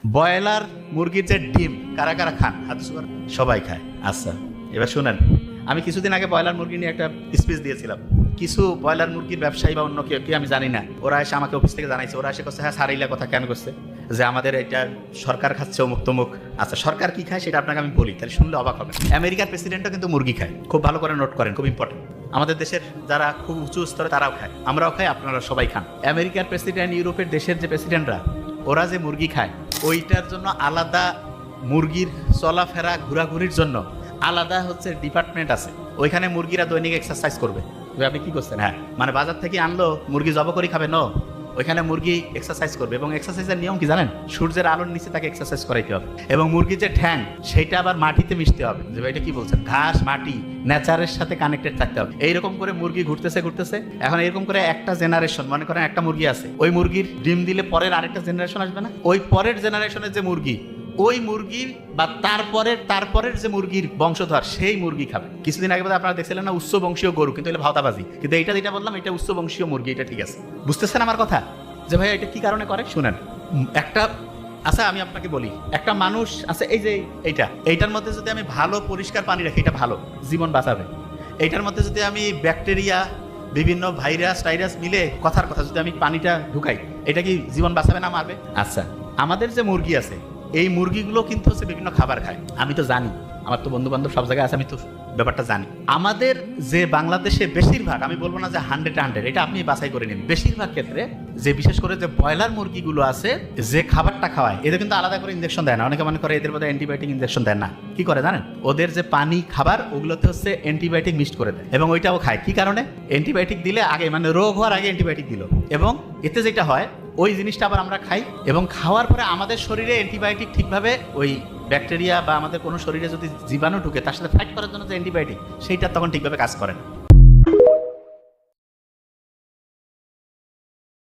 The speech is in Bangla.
ব্রয়লার মুরগির যে ডিম কারা কারা খান? হাত সুপার সবাই খায়। আচ্ছা, এবার শুনেন, আমি কিছুদিন আগে ব্রয়লার মুরগি নিয়ে একটা স্পিচ দিয়েছিলাম। কিছু ব্রয়লার মুরগির ব্যবসায়ী বা অন্য কেউ কি আমি জানি না, ওরা এসে আমাকে অফিস থেকে জানাইছে, ওরা এসে করছে হ্যাঁ সারাইলা কথা কেন করছে, যে আমাদের এটা সরকার খাচ্ছে অমুক তমুক। আচ্ছা, সরকার কি খায় সেটা আপনাকে আমি বলি, তাহলে শুনলে অবাক হবেন। আমেরিকার প্রেসিডেন্টও কিন্তু মুরগি খায়, খুব ভালো করে নোট করেন, খুব ইম্পর্টেন্ট। আমাদের দেশের যারা খুব উঁচু স্তরে তারাও খায়, আমরাও খাই, আপনারা সবাই খান। আমেরিকার প্রেসিডেন্ট, ইউরোপের দেশের যে প্রেসিডেন্টরা, ওরা যে মুরগি খায় ওইটার জন্য আলাদা, মুরগির চলাফেরা ঘোরাঘুরির জন্য আলাদা হচ্ছে ডিপার্টমেন্ট আছে। ওইখানে মুরগিরা দৈনিক এক্সারসাইজ করবে। আপনি কি করছেন? হ্যাঁ, মানে বাজার থেকে আনলো মুরগি জব করে খাবে? না, ওইখানে মুরগি এক্সারসাইজ করবে। এবং এক্সারসাইজের নিয়ম কি জানেন? সূর্যের আলোর নিচে তাকে এক্সারসাইজ করাইতে হবে। এবং মুরগির যে ঠ্যাং সেটা আবার মাটিতে মিশতে হবে। যে এটা কি বলছেন, ঘাস মাটি নেচারের সাথে কানেক্টেড থাকতে হবে। এইরকম করে মুরগি ঘুরতেছে ঘুরতেছে, এখন এরকম করে একটা জেনারেশন, মনে করেন একটা মুরগি আছে, ওই মুরগির ডিম দিলে পরের আরেকটা জেনারেশন আসবে না? ওই পরের জেনারেশনের যে মুরগি, ওই মুরগির বা তারপরের যে মুরগির বংশধর সেই মুরগি খাবে। কিছুদিন আগে আপনারা দেখছিলেন না উচ্চ বংশীয় গরু, কিন্তু এটা ভাওতাবাজি। কিন্তু এইটা যেটা বললাম এটা উচ্চ বংশীয় মুরগি, এটা ঠিক আছে। বুঝতেছেন আমার কথা? যে ভাই এটা কি কারণে করে শুনেন। একটা আচ্ছা আমি আপনাকে বলি, একটা মানুষ আছে, এই যে এইটার মধ্যে যদি আমি ভালো পরিষ্কার পানি রাখি, এটা ভালো জীবন বাঁচাবে। এইটার মধ্যে যদি আমি ব্যাকটেরিয়া, বিভিন্ন ভাইরাস টাইরাস মিলে কথার কথা যদি আমি পানিটা ঢুকাই, এটা কি জীবন বাঁচাবে না মারবে? আচ্ছা, আমাদের যে মুরগি আছে, এই মুরগিগুলো কিন্তু হচ্ছে বিভিন্ন খাবার খায়। আমি তো জানি, আমার তো বন্ধু বান্ধব সব জায়গায় আছে, আমি তো ব্যাপারটা জানি। আমাদের যে বাংলাদেশে বেশিরভাগ, আমি বলবো না যে 100, এটা আপনি বাছাই করে নিন, বেশিরভাগ ক্ষেত্রে যে বিশেষ করে যে ব্রয়লার মুরগিগুলো আছে, যে খাবারটা খাওয়ায়, এদের কিন্তু আলাদা করে ইনজেকশন দেয় না। অনেকে মনে করে এদের মধ্যে অ্যান্টিবায়োটিক ইনজেকশন দেয় না। কি করে জানেন? ওদের যে পানি খাবার ওগুলোতে হচ্ছে অ্যান্টিবায়োটিক মিক্সড করে দেয়, এবং ওইটাও খায়। কি কারণে? অ্যান্টিবায়োটিক দিলে আগে, মানে রোগ হওয়ার আগে অ্যান্টিবায়োটিক দিল, এবং এতে যেটা হয় ওই জিনিসটা আবার আমরা খাই, এবং খাওয়ার পরে আমাদের শরীরে অ্যান্টিবায়োটিক ঠিকভাবে ওই ব্যাকটেরিয়া বা আমাদের কোনো শরীরে যদি জীবাণু ঢুকে তার সাথে ফাইট করার জন্য যে অ্যান্টিবায়োটিক, সেইটা তখন ঠিকভাবে কাজ করে না।